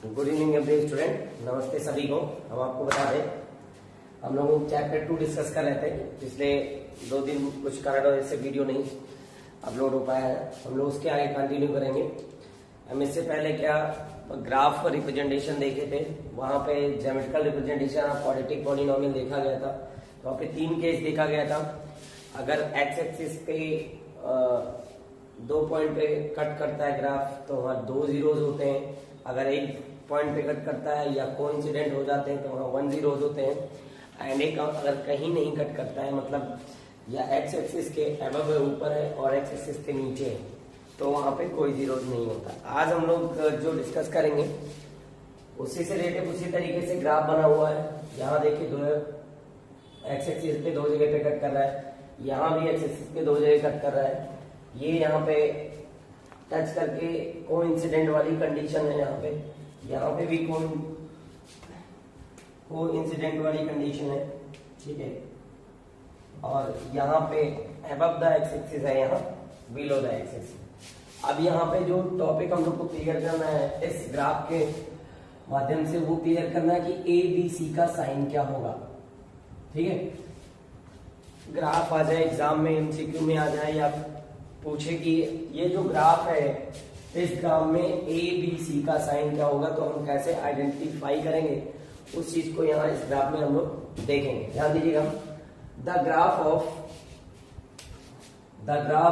Good evening every student, नमस्ते सभी को। हम आपको बता दें, हम लोग चैप्टर 2 डिस्कस कर रहे थे। पिछले 2 दिन कुछ कारण वजह से वीडियो नहीं अपलोड हो पाया है। हम लोग उसके आगे कंटिन्यू करेंगे। हम इससे पहले क्या ग्राफ का रिप्रेजेंटेशन देखे थे, वहां पे geometrical representation of quadratic polynomial देखा गया था। तो वहाँ पे 3 केस देखा गया था। अगर एक्स एक्सिस पे 2 पॉइंट पे कट करता है ग्राफ तो वहाँ 2 जीरोज होते हैं। अगर एक पॉइंट पे कट करता है या कोइंसिडेंट हो जाते हैं तो वहाँ 1 जीरोज होते हैं। एंड एक अगर कहीं नहीं कट करता है, मतलब या एक्स एक्सिस के अबव है, ऊपर है, और एक्स एक्सिस के नीचे है, तो वहाँ पे कोई जीरोज नहीं होता। आज हम लोग जो डिस्कस करेंगे उसी से रिलेटेड उसी तरीके से ग्राफ बना हुआ है। यहाँ देखिए दो एक्स एक्सिस पे 2 जगह पे कट कर रहा है, यहाँ भी एक्स एक्सिस पे 2 जगह कट कर रहा है। ये यहाँ पे टच करके कोइंसिडेंट वाली कंडीशन है। यहाँ पे भी कोइंसिडेंट वाली कंडीशन है, ठीक है। और यहाँ पे अबव द एक्स एक्सिस है, यहाँ बिलो द एक्स एक्सिस। अब यहाँ पे जो टॉपिक हम लोग को क्लियर करना है इस ग्राफ के माध्यम से, वो क्लियर करना है कि ए बी सी का साइन क्या होगा, ठीक है। ग्राफ आ जाए एग्जाम में, एमसीक्यू में आ जाए, या पूछे कि ये जो ग्राफ है इस ग्राफ में ए बी सी का साइन क्या होगा, तो हम कैसे आइडेंटिफाई करेंगे उस चीज को यहाँ इस ग्राफ में हम लोग देखेंगे। ध्यान दीजिएगा, the graph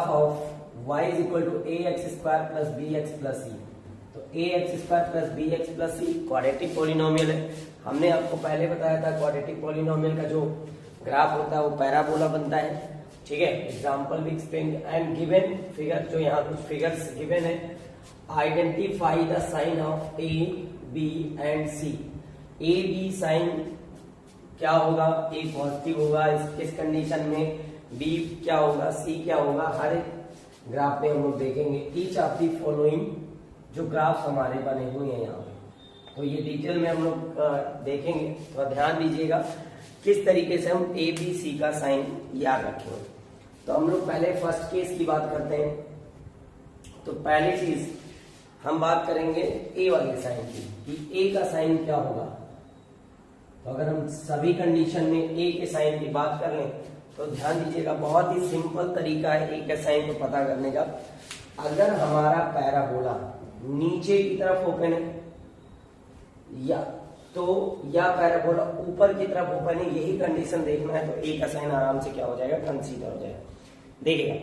of y is equal to A X square plus B X plus C. तो A X square plus B X plus C quadratic polynomial है। हमने आपको पहले बताया था क्वाड्रेटिक पॉलिनोमियल का जो ग्राफ होता है वो पैराबोला बनता है, ठीक है। एग्जाम्पल भी एक्सप्लेन एंड गिवन फिगर, जो यहाँ कुछ फिगर्स गिवन है। Identify the sign of a b and c. A b sign क्या होगा, ए पॉजिटिव होगा इस कंडीशन में, बी क्या होगा, सी क्या होगा, हर एक ग्राफ में हम लोग देखेंगे। ईच ऑफ दी फॉलोइंग जो ग्राफ हमारे बने हुए हैं यहाँ पे, तो ये डिटेल में हम लोग देखेंगे। तो ध्यान दीजिएगा किस तरीके से हम ए बी सी का साइन याद रखेंगे। तो हम लोग पहले फर्स्ट केस की बात करते हैं। तो पहली चीज हम बात करेंगे ए वाले साइन की, कि ए का साइन क्या होगा। तो अगर हम सभी कंडीशन में ए के साइन की बात कर लें तो ध्यान दीजिएगा, बहुत ही सिंपल तरीका है ए के साइन को पता करने का। अगर हमारा पैराबोला नीचे की तरफ ओपन है या पैराबोला ऊपर की तरफ ओपन है, यही कंडीशन देखना है, तो ए का साइन आराम से क्या हो जाएगा, कंसीडर हो जाएगा। देखिएगा,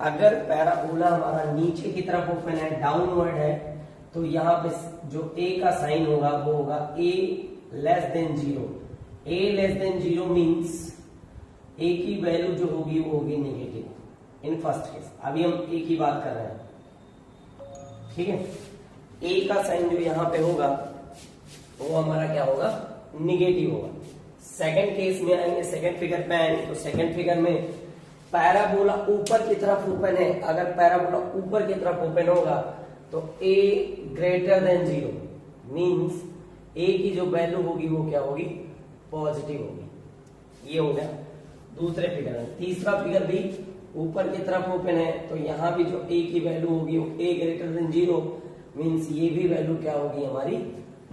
अगर पैराबोला हमारा नीचे की तरफ ओपन है, डाउनवर्ड है, तो यहाँ पे जो ए का साइन होगा वो होगा ए लेस देन 0। ए लेस देन 0 मीन्स ए की वैल्यू जो होगी वो होगी नेगेटिव इन फर्स्ट केस। अभी हम ए की बात कर रहे हैं, ठीक है। ए का साइन जो यहाँ पे होगा वो हमारा क्या होगा, निगेटिव होगा। सेकंड केस में आएंगे, सेकंड फिगर पे आएंगे। तो सेकंड फिगर में पैराबोला ऊपर की तरफ ओपन है। अगर पैराबोला ऊपर की तरफ ओपन होगा तो a greater than 0 means a की जो वैल्यू होगी वो क्या होगी, पॉजिटिव होगी। ये हो गया दूसरे फिगर में। तीसरा फिगर भी ऊपर की तरफ ओपन है, तो यहाँ भी जो a की वैल्यू होगी वो a ग्रेटर देन 0 मींस ये भी वैल्यू क्या होगी, हमारी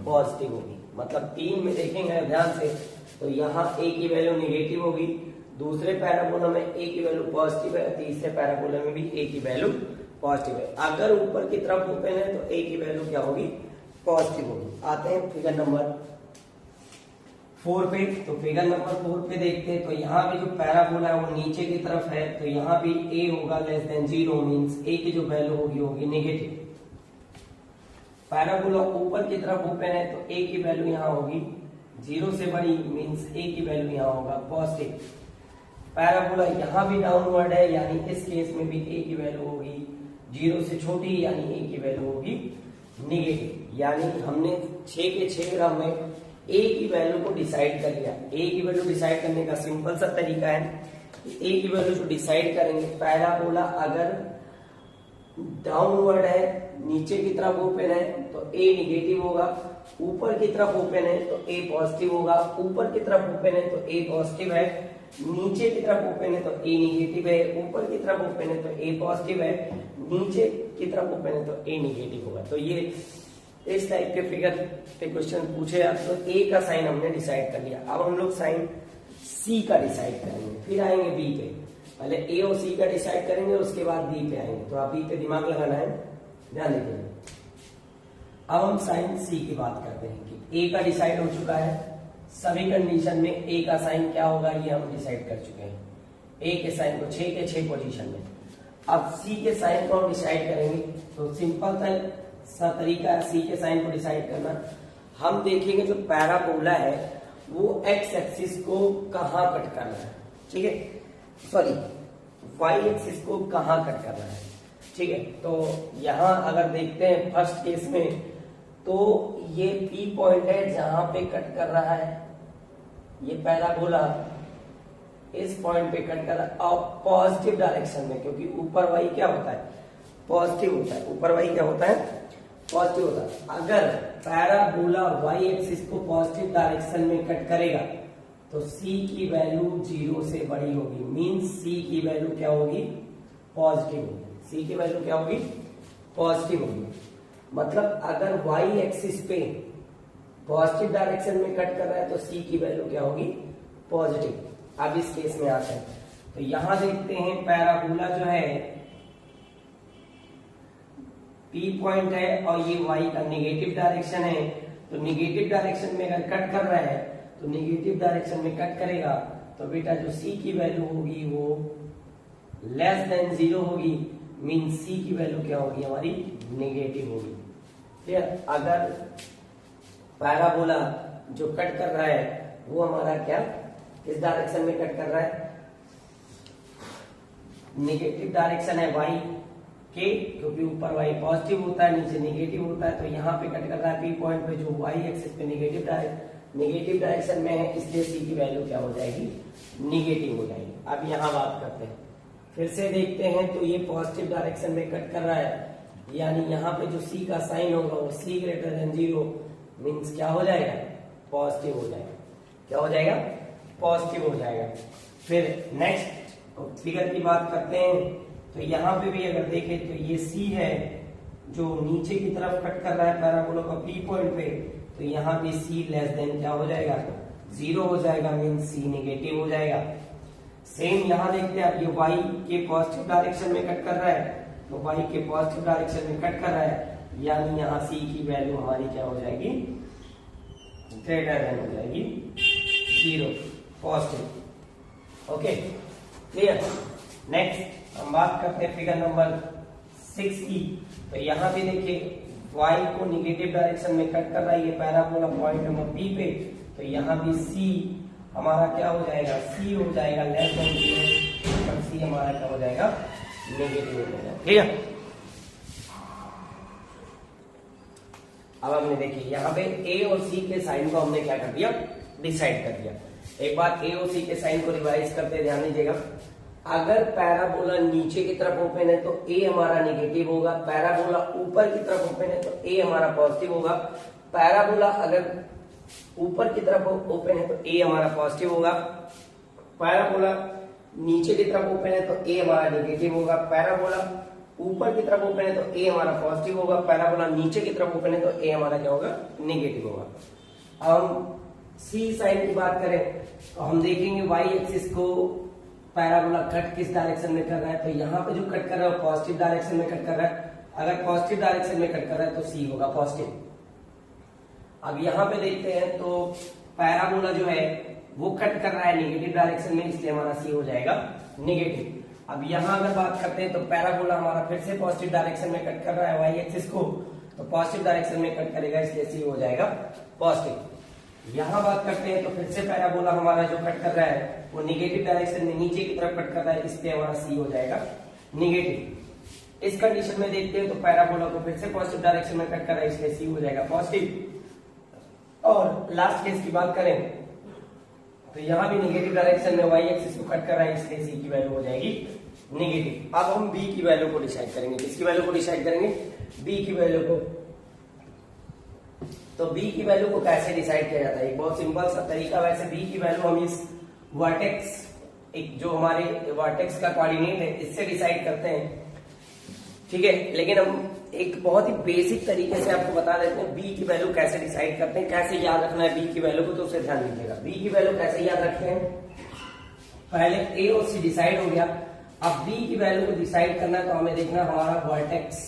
पॉजिटिव होगी। मतलब 3 में देखेंगे ध्यान से, तो यहाँ a की वैल्यू निगेटिव होगी, दूसरे पैराबोला में a की वैल्यू पॉजिटिव है, तीसरे पैराबोला में भी a की वैल्यू पॉजिटिव है। अगर ऊपर की तरफ ओपन है तो a की वैल्यू क्या होगी, पॉजिटिव होगी। आते हैं फिगर नंबर 4 पे। तो फिगर नंबर 4 पे देखते हैं, तो यहाँ भी जो पैराबोला है वो नीचे की तरफ है, तो यहाँ भी a होगा लेस देन 0 मींस a की जो वैल्यू होगी नेगेटिव। पैराबोला ऊपर की तरफ ओपन है तो a की वैल्यू यहाँ होगी 0 से बड़ी मींस a की वैल्यू यहाँ होगा पॉजिटिव। पैराबोला यहाँ भी डाउनवर्ड है, यानी इस केस में भी a की वैल्यू होगी 0 से छोटी, यानी a की वैल्यू होगी निगेटिव। यानी हमने 6 के 6 ग्राम में a की वैल्यू को डिसाइड कर लिया। a की वैल्यू डिसाइड करने का सिंपल सा तरीका है, a की वैल्यू जो डिसाइड करेंगे, पैराबोला अगर डाउनवर्ड है, नीचे की तरफ ओपन है तो a निगेटिव होगा, ऊपर की तरफ ओपन है तो a पॉजिटिव होगा। ऊपर की तरफ ओपन है तो a पॉजिटिव है, नीचे की तरफ ओपन है तो a निगेटिव है, ऊपर की तरफ ओपन है तो a पॉजिटिव है, नीचे की तरफ ओपन है तो a निगेटिव होगा। तो ये इस टाइप के फिगर पे क्वेश्चन पूछे आप तो ए का साइन हमने डिसाइड कर लिया। अब हम लोग साइन सी का डिसाइड करेंगे, फिर आएंगे बी पे। पहले ए और सी का डिसाइड करेंगे, उसके बाद बी पे आएंगे। तो आप बी पे दिमाग लगाना है, ध्यान दीजिए। अब हम साइन सी की बात करते हैं कि ए का डिसाइड हो चुका है, सभी कंडीशन में ए का साइन क्या होगा ये हम डिसाइड कर चुके हैं। ए के साइन को 6 के 6 पोजीशन में। अब सी के साइन को हम डिसाइड करेंगे, तो सिंपल सा तरीका है सी के साइन को डिसाइड करना। हम देखेंगे जो पैराबोला है वो एक्स एक्सिस को कहाँ कट करना है, ठीक है, सॉरी वाई एक्सिस को कहाँ कट करना है, ठीक है। तो यहां अगर देखते हैं फर्स्ट केस में, तो ये पी पॉइंट है जहां पे कट कर रहा है, ये पैराबोला इस पॉइंट पे कट कर रहा है और पॉजिटिव डायरेक्शन में, क्योंकि ऊपर वाई क्या होता है, पॉजिटिव होता है। ऊपर वाई क्या होता है, पॉजिटिव होता है। अगर पैराबोला वाई एक्सिस को पॉजिटिव डायरेक्शन में कट करेगा तो सी की वैल्यू 0 से बड़ी होगी, मींस सी की वैल्यू क्या होगी, पॉजिटिव होगी। सी की वैल्यू क्या होगी, पॉजिटिव होगी। मतलब अगर वाई एक्सिस पे पॉजिटिव डायरेक्शन में कट कर रहा है तो सी की वैल्यू क्या होगी, पॉजिटिव। अब इस केस में आते हैं, तो यहां देखते हैं पैराबोला जो है पी पॉइंट है और ये वाई का नेगेटिव डायरेक्शन है। तो नेगेटिव डायरेक्शन में अगर कट कर रहा है तो नेगेटिव डायरेक्शन में कट करेगा तो बेटा जो सी की वैल्यू होगी वो लेस देन 0 होगी, मीन सी की वैल्यू क्या होगी, हमारी नेगेटिव होगी। क्लियर। अगर पैराबोला जो कट कर रहा है वो हमारा क्या, किस डायरेक्शन में कट कर रहा है, नेगेटिव डायरेक्शन है वाई के, क्योंकि ऊपर वाई पॉजिटिव होता है नीचे नेगेटिव होता है। तो यहाँ पे कट कर रहा है पी पॉइंट पे जो वाई एक्सिस पे नेगेटिव डायरेक्शन में है, इसलिए सी की वैल्यू क्या हो जाएगी, नेगेटिव हो जाएगी। अब यहाँ बात करते हैं, फिर से देखते हैं, तो ये पॉजिटिव डायरेक्शन में कट कर रहा है, यानी यहाँ पे जो सी का साइन होगा वो सी ग्रेटर देन 0 मीन्स क्या हो जाएगा, पॉजिटिव हो जाएगा। क्या हो जाएगा, पॉजिटिव हो जाएगा। फिर नेक्स्ट फिगर की बात करते हैं, तो यहाँ पे भी अगर देखें तो ये सी है जो नीचे की तरफ कट कर रहा है पैराबोला का पी पॉइंट पे, तो यहाँ भी सी लेस देन क्या हो जाएगा, 0 हो जाएगा, मीन सी नेगेटिव हो जाएगा। सेम यहाँ देखते हैं, अब ये वाई के पॉजिटिव डायरेक्शन में कट कर रहा है, तो वाई के पॉजिटिव डायरेक्शन में कट कर रहा है, यानी यहाँ सी की वैल्यू हमारी क्या हो जाएगी, ग्रेटर देन हो जाएगी 0, पॉजिटिव। Okay, clear. नेक्स्ट हम बात करते हैं फिगर नंबर 6 की। तो यहाँ पे देखिए y को निगेटिव डायरेक्शन में कट कर रहा है ये पैराबोला पॉइंट नंबर P पे, तो यहाँ भी C हमारा क्या हो जाएगा, C हो जाएगा लेस देन 0, और C हमारा क्या हो जाएगा, नेगेटिव हो जाएगा। ठीक है। अब हमने देखिए यहाँ पे A और C के साइन को हमने क्या कर दिया, डिसाइड कर दिया। एक बार A और C के साइन को रिवाइज करते ध्यान दीजिएगा। अगर पैराबोला नीचे की तरफ ओपन है तो A हमारा नेगेटिव होगा, पैराबोला ऊपर की तरफ ओपन है तो A हमारा पॉजिटिव होगा। पैराबोला अगर ऊपर की तरफ ओपन है तो A हमारा पॉजिटिव होगा, पैराबोला नीचे की तरफ ओपन है तो A हमारा नेगेटिव होगा, पैराबोला ऊपर की तरफ ओपन है तो A हमारा पॉजिटिव होगा, पैराबोला नीचे की तरफ ओपन है तो A हमारा क्या होगा, नेगेटिव होगा। हम C साइन की बात करें तो हम देखेंगे y एक्सिस को पैराबोला कट किस डायरेक्शन में कर रहा है, तो यहाँ पे जो कट कर रहा है पॉजिटिव डायरेक्शन में कट कर रहा है। अगर पॉजिटिव डायरेक्शन में कट कर रहा है तो सी होगा पॉजिटिव। अब यहाँ पे देखते हैं तो पैराबोला जो है वो कट कर रहा है नेगेटिव डायरेक्शन में, इसलिए हमारा सी हो जाएगा नेगेटिव। अब यहाँ अगर बात करते हैं तो पैराबोला हमारा फिर से पॉजिटिव डायरेक्शन में कट कर रहा है वाई एक्सिस को, तो पॉजिटिव डायरेक्शन में कट करेगा, इसलिए सी हो जाएगा पॉजिटिव। यहाँ बात करते हैं तो फिर से पैराबोला हमारा जो कट कर रहा है वो नेगेटिव डायरेक्शन में नीचे की तरफ कट कर रहा है, इसलिए हमारा सी हो जाएगा नेगेटिव। इस कंडीशन में देखते हैं तो पैराबोला को फिर से पॉजिटिव डायरेक्शन में कट कर रहा है, इसलिए सी हो जाएगा पॉजिटिव। और लास्ट केस की बात करें तो यहाँ भी नेगेटिव डायरेक्शन में वाई एक्सिस को कट कर रहा है, इसलिए सी की वैल्यू हो जाएगी नेगेटिव। अब हम बी की वैल्यू को डिसाइड करेंगे। किसकी वैल्यू को डिसाइड करेंगे, बी की वैल्यू को। तो बी की वैल्यू को कैसे डिसाइड किया जाता है, एक बहुत सिंपल सा तरीका। वैसे बी की वैल्यू हम इस वर्टेक्स, एक जो हमारे वर्टेक्स का कोऑर्डिनेट है, इससे डिसाइड करते हैं, ठीक है। लेकिन हम एक बहुत ही बेसिक तरीके से आपको बता देते हैं बी की वैल्यू कैसे डिसाइड करते हैं, कैसे याद रखना है बी की वैल्यू को, तो उसे ध्यान दीजिएगा। बी की वैल्यू कैसे याद रखते हैं, पहले ए और सी डिसाइड हो गया, अब बी की वैल्यू को डिसाइड करना है तो हमें देखना हमारा वर्टेक्स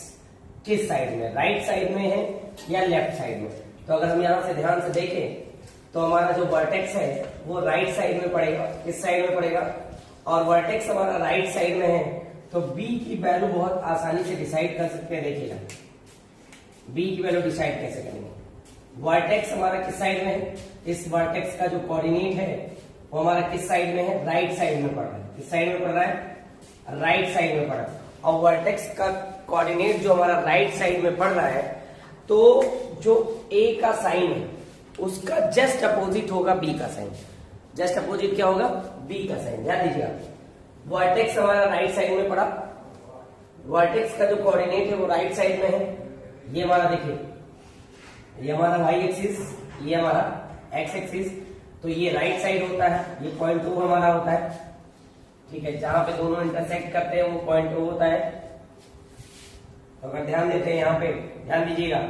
किस साइड में, राइट साइड में है या लेफ्ट साइड में। तो अगर हम यहाँ से ध्यान से देखें तो हमारा जो वर्टेक्स है वो राइट साइड में पड़ेगा, किस साइड में पड़ेगा, और वर्टेक्स हमारा राइट साइड में है तो बी की वैल्यू बहुत आसानी से डिसाइड कर सकते हैं। देखिएगा बी की वैल्यू डिसाइड कैसे करेंगे, वर्टेक्स हमारा किस साइड में है, इस वर्टेक्स का जो कोऑर्डिनेट है वो हमारा किस साइड में है, राइट साइड में पड़ रहा है, किस साइड में पड़ रहा है, राइट साइड में पड़ रहा है, और वर्टेक्स का कोऑर्डिनेट जो हमारा राइट साइड में पड़ रहा है तो जो ए का साइन है उसका जस्ट अपोजिट होगा बी का साइन। जस्ट अपोजिट क्या होगा, बी का साइन। ध्यान दीजिएगा वर्टेक्स हमारा राइट साइड में पड़ा, वर्टेक्स का जो कोऑर्डिनेट है वो राइट साइड में है, ये हमारा देखिए ये हमारा वाई एक्सिस, ये हमारा एक्स एक्सिस, तो ये राइट साइड होता है, ये पॉइंट ओ हमारा होता है, ठीक है, जहां पे दोनों इंटरसेक्ट करते हैं वो पॉइंट ओ होता है। तो अगर ध्यान देते हैं यहाँ पे, ध्यान दीजिएगा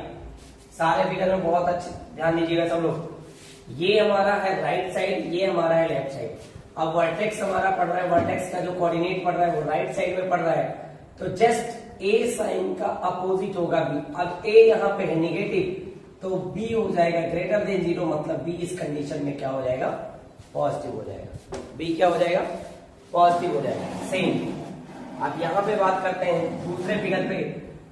सारे फिगर में बहुत अच्छे ध्यान दीजिएगा सब लोग, ये हमारा है राइट साइड, ये हमारा है लेफ्ट साइड। अब वर्टेक्स हमारा पड़ रहा है, वर्टेक्स का जो कोऑर्डिनेट पड़ रहा है वो राइट साइड में पड़ रहा है, तो जस्ट ए साइन का अपोजिट होगा बी। अब ए यहाँ पे है निगेटिव तो बी हो जाएगा ग्रेटर देन 0, मतलब बी इस कंडीशन में क्या हो जाएगा, पॉजिटिव हो जाएगा। बी क्या हो जाएगा, पॉजिटिव हो जाएगा। सेम अब यहाँ पे बात करते हैं दूसरे फिगर पे,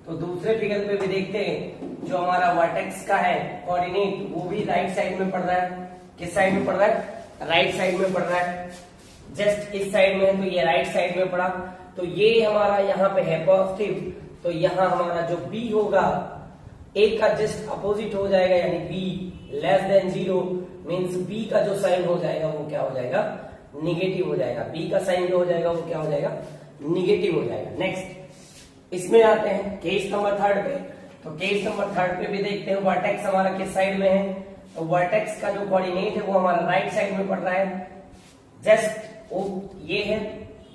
तो दूसरे फिगर पे भी देखते हैं जो हमारा वर्टेक्स का है कोऑर्डिनेट वो भी राइट साइड में पड़ रहा है, किस साइड में पड़ रहा है, राइट साइड में पड़ रहा है, जस्ट इस साइड में है तो ये राइट साइड में पड़ा, तो ये हमारा यहाँ पे है पॉजिटिव, तो यहाँ हमारा जो बी होगा ए का जस्ट अपोजिट हो जाएगा, यानी b less than 0 means b का जो साइन हो जाएगा वो क्या हो जाएगा, निगेटिव हो जाएगा। बी का साइन जो हो जाएगा वो क्या हो जाएगा, निगेटिव हो जाएगा। नेक्स्ट इसमें आते हैं केस नंबर 3 पे, तो केस नंबर 3 पे भी देखते हैं वर्टेक्स हमारा किस साइड में है, तो वर्टेक्स का जो कोऑर्डिनेट है वो हमारा राइट साइड में पड़ रहा है, जस्ट वो ये है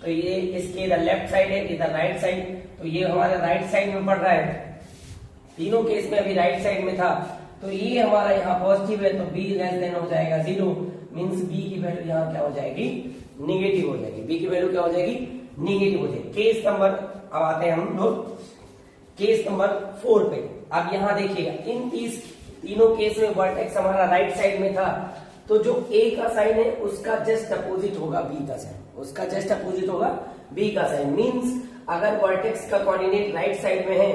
तो ये इसके इधर लेफ्ट साइड है, इधर राइट साइड, तो ये हमारे राइट साइड में पड़ रहा है। तीनों केस में अभी राइट साइड में था, तो ये हमारा यहाँ पॉजिटिव है तो बी लेस देन हो जाएगा 0 मीन्स बी की वैल्यू यहाँ क्या हो जाएगी, निगेटिव हो जाएगी। बी की वैल्यू क्या हो जाएगी, निगेटिव हो जाएगी। केस नंबर अब आते हैं हम लोग केस नंबर 4 पे। अब यहाँ देखिएगा इन तीनों केस में वर्टेक्स हमारा राइट साइड में था, तो जो ए का साइन है उसका जस्ट अपोजिट होगा बी का साइन, उसका जस्ट अपोजिट होगा बी का साइन। मींस अगर वर्टेक्स का कोऑर्डिनेट राइट साइड में है,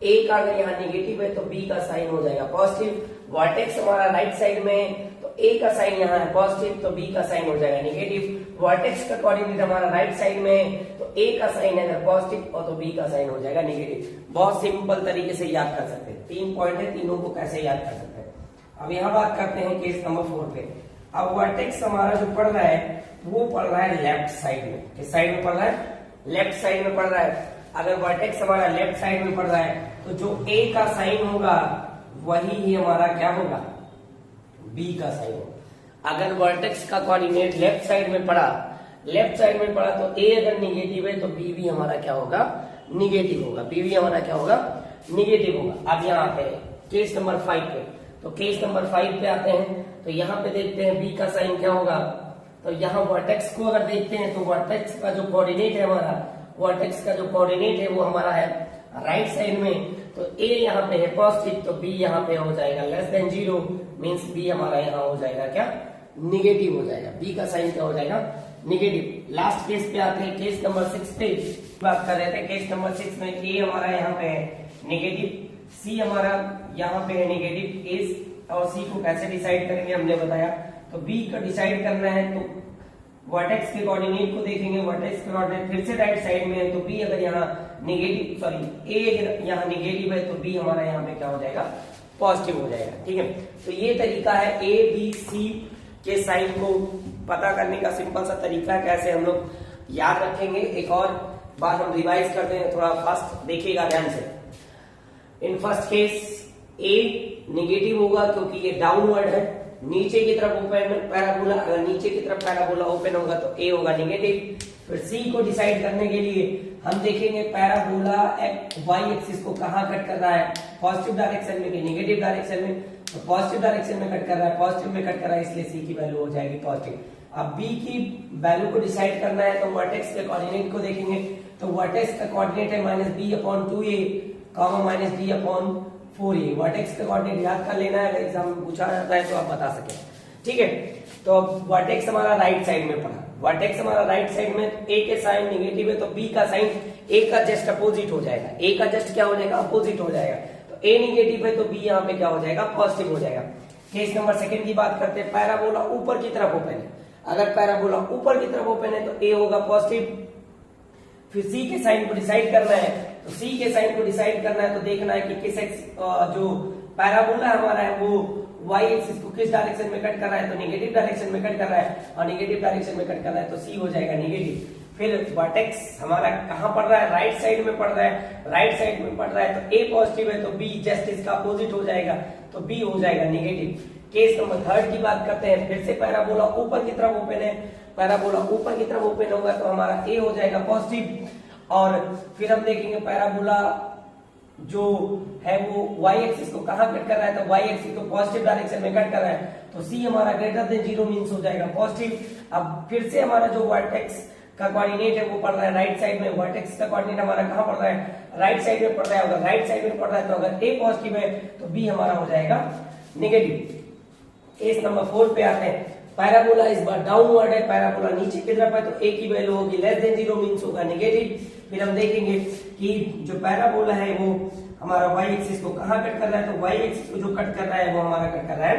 ए का अगर यहाँ निगेटिव है तो बी का साइन हो जाएगा पॉजिटिव। वर्टेक्स हमारा राइट साइड में है तो ए का साइन यहाँ है पॉजिटिव तो बी का साइन हो जाएगा निगेटिव। वर्टेक्स का कोऑर्डिनेट हमारा राइट साइड में है तो ए का साइन है अगर पॉजिटिव और तो बी का साइन हो जाएगा निगेटिव। बहुत सिंपल तरीके से याद कर सकते हैं, 3 पॉइंट है, तीनों को कैसे याद कर सकते हैं। अब यहाँ बात करते हैं केस नंबर 4 पे। अब वर्टेक्स हमारा जो पड़ रहा है वो पड़ रहा है लेफ्ट साइड में, किस साइड में पड़ रहा है, लेफ्ट साइड में पड़ रहा है। अगर वर्टेक्स हमारा लेफ्ट साइड में पड़ रहा है तो जो ए का साइन होगा वही ही हमारा क्या होगा, बी का साइन होगा। अगर वर्टेक्स का कोऑर्डिनेट लेफ्ट साइड में पड़ा, लेफ्ट साइड में पड़ा तो ए अगर निगेटिव है तो बी भी हमारा क्या होगा, निगेटिव होगा। बी भी हमारा क्या होगा, निगेटिव होगा। अब यहाँ पे केस नंबर 5 पे, तो केस नंबर 5 पे आते हैं तो यहाँ पे देखते हैं बी का साइन क्या होगा। तो यहाँ वर्टेक्स को अगर देखते हैं तो वर्टेक्स का जो कोऑर्डिनेट है हमारा, वर्टेक्स का जो कोऑर्डिनेट है वो हमारा है राइट साइड में, तो ए यहाँ पे है पॉजिटिव तो बी यहाँ पे हो जाएगा लेस देन 0 मींस बी हमारा यहाँ हो जाएगा क्या, निगेटिव हो जाएगा। बी का साइन क्या हो जाएगा, निगेटिव। लास्ट केस पे आते हैं केस नंबर 6 पे बात कर रहे थे। केस नंबर 6 में ए हमारा यहाँ पे है निगेटिव, सी हमारा यहाँ पे है निगेटिव। ए और सी को कैसे डिसाइड करेंगे हमने बताया। तो बी का डिसाइड करना है तो वर्टेक्स के कोऑर्डिनेट को देखेंगे, वर्टेक्स के कोऑर्डिनेट फिर से राइट साइड में है तो बी अगर यहाँ निगेटिव सॉरी ए यहाँ निगेटिव है तो बी हमारा यहाँ पे क्या हो जाएगा, पॉजिटिव हो जाएगा। ठीक है, तो ये तरीका है ए बी सी के साइन को पता करने का सिंपल सा तरीका, कैसे हम लोग याद रखेंगे। एक और बात हम रिवाइज करते हैं, थोड़ा फास्ट देखिएगा ध्यान से। In first case A negative होगा क्योंकि ये डाउनवर्ड है, नीचे की तरफ ओपन पैराबोला, अगर नीचे की तरफ पैराबोला ओपन होगा तो ए होगा निगेटिव। फिर सी को डिसाइड करने के लिए हम देखेंगे पैराबोला वाई एक्सिस को कहाँ कट कर रहा है, पॉजिटिव डायरेक्शन में कि नेगेटिव डायरेक्शन में। तो पॉजिटिव डायरेक्शन में कट कर रहा है, पॉजिटिव में कट कर रहा है, इसलिए सी की वैल्यू हो जाएगी पॉजिटिव। अब बी की वैल्यू को डिसाइड करना है तो वर्टेक्स के कोऑर्डिनेट को देखेंगे। तो वर्टेक्स का कोऑर्डिनेट है -b/2a, -d/4a। वर्टेक्स का कोऑर्डिनेट याद कर लेना है, अगर एग्जाम में पूछा जाता है तो आप बता सके। ठीक है, तो वर्टेक्स हमारा राइट साइड में पड़ा, वर्टेक्स हमारा राइट साइड में, ए के साइन नेगेटिव है तो बी का साइन ए का जस्ट अपोजिट हो जाएगा, ए का जस्ट क्या हो जाएगा, अपोजिट हो जाएगा। तो ए नेगेटिव है तो बी यहाँ पे क्या हो जाएगा, पॉजिटिव हो जाएगा। केस नंबर सेकंड की बात करते हैं, पैराबोला ऊपर की तरफ ओपन है। अगर पैराबोला ऊपर की तरफ ओपन है तो ए होगा पॉजिटिव। फिर सी के साइन को डिसाइड करना है, तो सी के साइन को डिसाइड करना है तो देखना है कि किस जो पैराबोला हमारा है वो वाई एक्सिस को किस डायरेक्शन में कट कर रहा है, तो नेगेटिव डायरेक्शन में कट कर रहा है, और नेगेटिव डायरेक्शन में कट कर रहा है तो सी हो जाएगा नेगेटिव। फिर वर्टेक्स हमारा कहाँ पड़ रहा है, राइट साइड में पड़ रहा है, राइट साइड में पड़ रहा है तो ए पॉजिटिव है तो बी जस्ट इसका अपोजिट हो जाएगा, तो बी हो जाएगा नेगेटिव। केस नंबर थर्ड की बात करते हैं, फिर से पैराबोला ऊपर की तरफ ओपन है, पैराबोला ऊपर की तरफ ओपन होगा तो हमारा ए हो जाएगा पॉजिटिव। और फिर हम देखेंगे पैराबोला जो है वो वाई एक्सिस को कहां कट कर रहा है, तो वाई एक्सिस को पॉजिटिव डायरेक्शन में कट कर रहा है, तो सी हमारा ग्रेटर देन 0 मींस हो जाएगा पॉजिटिव। अब फिर से हमारा जो वर्टेक्स का कोऑर्डिनेट है वो पड़ रहा है राइट साइड में, वर्टेक्स का कोऑर्डिनेट हमारा कहां पड़ रहा है, राइट साइड में पड़ रहा है। अगर राइट साइड में पड़ रहा है तो अगर ए पॉजिटिव है तो बी हमारा हो जाएगा नेगेटिव। केस नंबर 4 पे आते हैं, पैराबोला इस बार डाउनवर्ड है, पैराबोला नीचे की तरफ है तो ए की वैल्यू होगी लेस देन 0 मींस होगा नेगेटिव। फिर हम देखेंगे कि जो पैराबोला है वो हमारा वाई एक्सिस को कहां कट कर रहा है, तो वाई एक्सिस को जो कट कर रहा है वो हमारा कट कर रहा है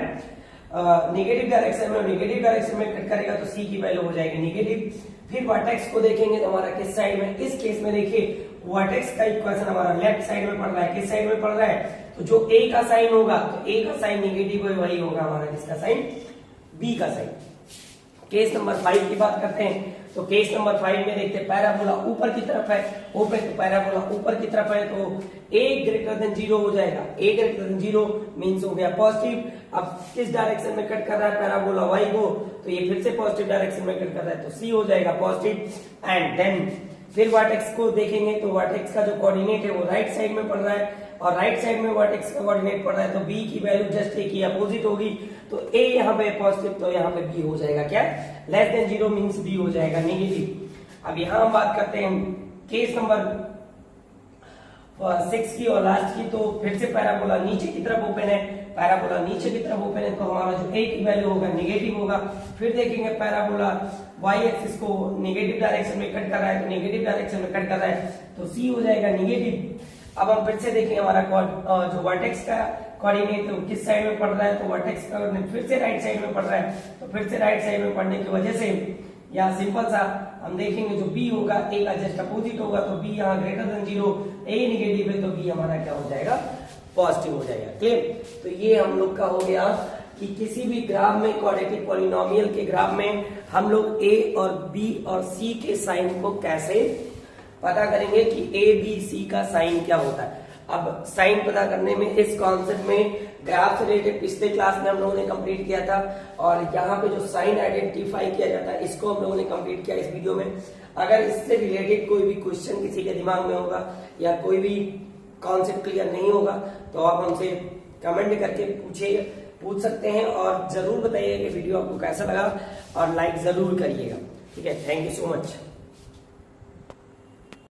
नेगेटिव डायरेक्शन में, नेगेटिव डायरेक्शन में कट करेगा तो सी की वैल्यू हो जाएगी नेगेटिव। फिर वर्टेक्स को देखेंगे तो हमारा किस साइड में, इस केस में देखिए वर्टेक्स का इक्वेशन हमारा लेफ्ट साइड में पड़ रहा है, किस साइड में पड़ रहा है, तो जो ए का साइन होगा तो ए का साइन नेगेटिव है, वही होगा हमारा किसका साइन, बी का साइन। केस नंबर 5 की बात करते हैं, तो केस नंबर 5 में देखते हैं पैराबोला ऊपर की तरफ है, ओपन तो पैराबोला ऊपर की तरफ है तो a ग्रेटर देन 0 हो जाएगा, a ग्रेटर देन 0 मींस हो गया पॉजिटिव। अब किस डायरेक्शन में कट कर रहा है पैराबोला y को, तो ये फिर से पॉजिटिव डायरेक्शन में कट कर रहा है तो c हो जाएगा पॉजिटिव। एंड देन फिर वर्टेक्स को देखेंगे तो वर्टेक्स का जो कोऑर्डिनेट है वो राइट साइड में पड़ रहा है, और राइट साइड में वर्टेक्स का कोऑर्डिनेट पड़ रहा है तो b की वैल्यू जस्ट a की अपोजिट होगी, तो a यहाँ पे पॉजिटिव तो यहाँ पे b हो जाएगा क्या, लेस देन 0 मींस b हो जाएगा नेगेटिव। अब यहाँ हम बात करते हैं केस नंबर 6 की और लास्ट की, तो फिर से पैराबोला नीचे की तरफ ओपन है, पैराबोला नीचे की तरफ ओपन है तो हमारा जो a की वैल्यू होगा नेगेटिव होगा। फिर देखेंगे पैराबोला y एक्सिस को नेगेटिव डायरेक्शन में कट कर रहा है तो नेगेटिव डायरेक्शन में कट कर रहा है तो c हो जाएगा नेगेटिव। अब हम फिर से देखेंगे हमारा जो वर्टेक्स का कोऑर्डिनेट तो किस साइड में पड़ रहा है, तो वर्टेक्स का कोऑर्डिनेट फिर से राइट साइड में पड़ रहा है, तो फिर से राइट साइड में पड़ने की वजह से यहाँ सिंपल सा हम देखेंगे जो b होगा a का जस्ट अपोजिट होगा, तो b यहाँ ग्रेटर देन 0, a नेगेटिव है तो b हमारा क्या हो जाएगा, पॉजिटिव हो जाएगा। क्लियर? तो ये हम लोग का हो गया कि किसी भी ग्राफ में क्वाड्रेटिक पॉलिनोमियल के ग्राफ में हम लोग a और b और c के साइन को कैसे पता करेंगे कि a b c का साइन क्या होता है। अब साइन पता करने में इस कॉन्सेप्ट में ग्राफ से रिलेटेड पिछले क्लास में हम लोगों ने कंप्लीट किया था, और यहाँ पे जो साइन आइडेंटिफाई किया जाता है इसको हम लोगों ने कंप्लीट किया इस वीडियो में। अगर इससे रिलेटेड कोई भी क्वेश्चन किसी के दिमाग में होगा या कोई भी कॉन्सेप्ट क्लियर नहीं होगा तो आप हमसे कमेंट करके पूछ सकते हैं, और जरूर बताइए कि वीडियो आपको कैसा लगा और लाइक जरूर करिएगा। ठीक है, थैंक यू सो मच।